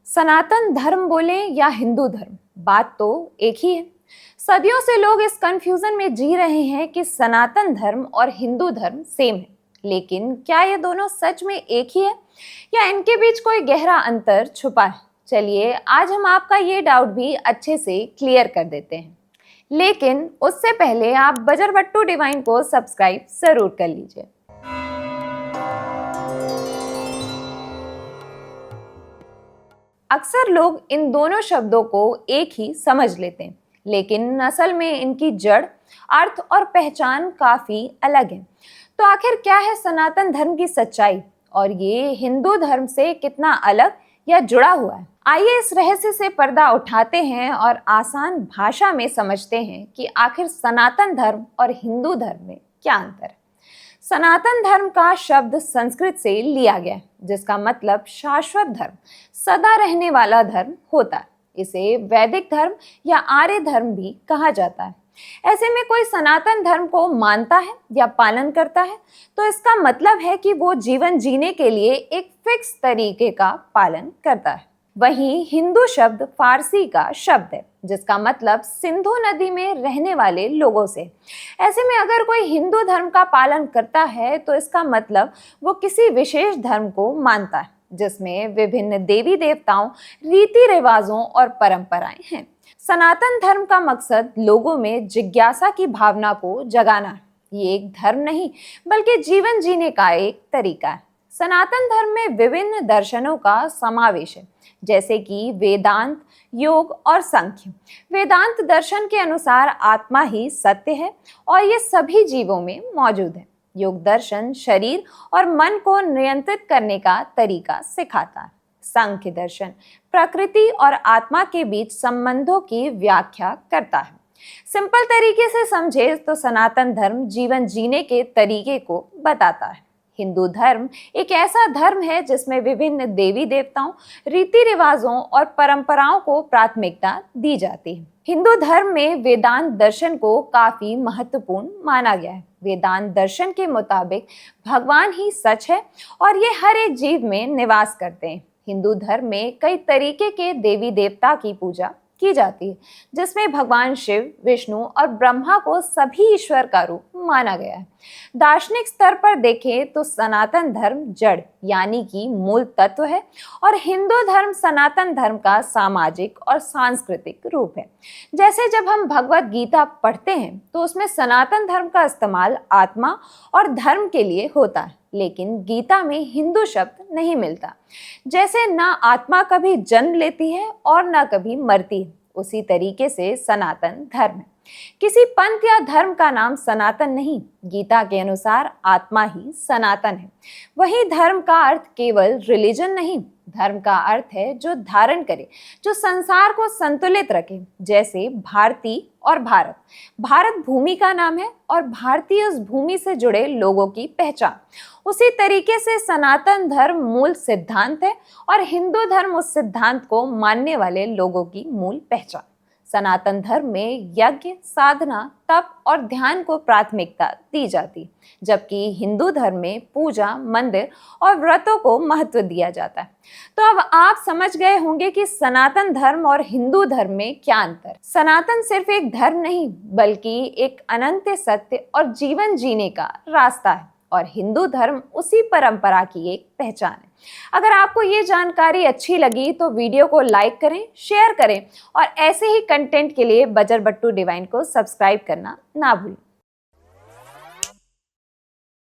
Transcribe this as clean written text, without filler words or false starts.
सनातन धर्म बोले या हिंदू धर्म, बात तो एक ही है। सदियों से लोग इस कंफ्यूजन में जी रहे हैं कि सनातन धर्म और हिंदू धर्म सेम है, लेकिन क्या ये दोनों सच में एक ही है या इनके बीच कोई गहरा अंतर छुपा है? चलिए आज हम आपका ये डाउट भी अच्छे से क्लियर कर देते हैं। लेकिन उससे पहले आप बजरबट्टू डिवाइन को सब्सक्राइब जरूर कर लीजिए। अक्सर लोग इन दोनों शब्दों को एक ही समझ लेते हैं, लेकिन असल में इनकी जड़, अर्थ और पहचान काफी अलग है। तो आखिर क्या है सनातन धर्म की सच्चाई और ये हिंदू धर्म से कितना अलग या जुड़ा हुआ है? आइए इस रहस्य से पर्दा उठाते हैं और आसान भाषा में समझते हैं कि आखिर सनातन धर्म और हिंदू धर्म में क्या अंतर है। सनातन धर्म का शब्द संस्कृत से लिया गया है, जिसका मतलब शाश्वत धर्म, सदा रहने वाला धर्म होता है। इसे वैदिक धर्म या आर्य धर्म भी कहा जाता है। ऐसे में कोई सनातन धर्म को मानता है या पालन करता है तो इसका मतलब है कि वो जीवन जीने के लिए एक फिक्स तरीके का पालन करता है। वहीं हिंदू शब्द फारसी का शब्द है, जिसका मतलब सिंधु नदी में रहने वाले लोगों से। ऐसे में अगर कोई हिंदू धर्म का पालन करता है तो इसका मतलब वो किसी विशेष धर्म को मानता है, जिसमें विभिन्न देवी देवताओं, रीति रिवाजों और परंपराएं हैं। सनातन धर्म का मकसद लोगों में जिज्ञासा की भावना को जगाना है। ये एक धर्म नहीं बल्कि जीवन जीने का एक तरीका है। सनातन धर्म में विभिन्न दर्शनों का समावेश है, जैसे कि वेदांत, योग और सांख्य। वेदांत दर्शन के अनुसार आत्मा ही सत्य है और ये सभी जीवों में मौजूद है। योग दर्शन शरीर और मन को नियंत्रित करने का तरीका सिखाता है। सांख्य दर्शन प्रकृति और आत्मा के बीच संबंधों की व्याख्या करता है। सिंपल तरीके से समझे तो सनातन धर्म जीवन जीने के तरीके को बताता है। हिंदू धर्म एक ऐसा धर्म है जिसमें विभिन्न देवी देवताओं, रीति रिवाजों और परंपराओं को प्राथमिकता दी जाती है। हिंदू धर्म में वेदांत दर्शन को काफी महत्वपूर्ण माना गया है। वेदांत दर्शन के मुताबिक भगवान ही सच है और ये हर एक जीव में निवास करते हैं। हिंदू धर्म में कई तरीके के देवी देवता की पूजा की जाती है, जिसमें भगवान शिव, विष्णु और ब्रह्मा को सभी ईश्वर का रूप माना गया है। दार्शनिक स्तर पर देखें तो सनातन धर्म जड़ यानी कि मूल तत्व है और हिंदू धर्म सनातन धर्म का सामाजिक और सांस्कृतिक रूप है। जैसे जब हम भगवत गीता पढ़ते हैं तो उसमें सनातन धर्म का इस्तेमाल आत्मा और धर्म के लिए होता है, लेकिन गीता में हिंदू शब्द नहीं मिलता। जैसे ना आत्मा कभी जन्म लेती है और ना कभी मरती है, उसी तरीके से सनातन धर्म है। किसी पंथ या धर्म का नाम सनातन नहीं, गीता के अनुसार आत्मा ही सनातन है। वही धर्म का अर्थ केवल रिलीजन नहीं, धर्म का अर्थ है जो धारण करे, जो संसार को संतुलित रखे। जैसे भारती और भारत, भारत भूमि का नाम है और भारतीय उस भूमि से जुड़े लोगों की पहचान। उसी तरीके से सनातन धर्म मूल सिद्धांत है और हिंदू धर्म उस सिद्धांत को मानने वाले लोगों की मूल पहचान। सनातन धर्म में यज्ञ, साधना, तप और ध्यान को प्राथमिकता दी जाती, जबकि हिंदू धर्म में पूजा, मंदिर और व्रतों को महत्व दिया जाता है। तो अब आप समझ गए होंगे कि सनातन धर्म और हिंदू धर्म में क्या अंतर है। सनातन सिर्फ एक धर्म नहीं बल्कि एक अनंत सत्य और जीवन जीने का रास्ता है और हिंदू धर्म उसी परंपरा की एक पहचान है। अगर आपको ये जानकारी अच्छी लगी तो वीडियो को लाइक करें, शेयर करें और ऐसे ही कंटेंट के लिए बजरबट्टू डिवाइन को सब्सक्राइब करना ना भूलें।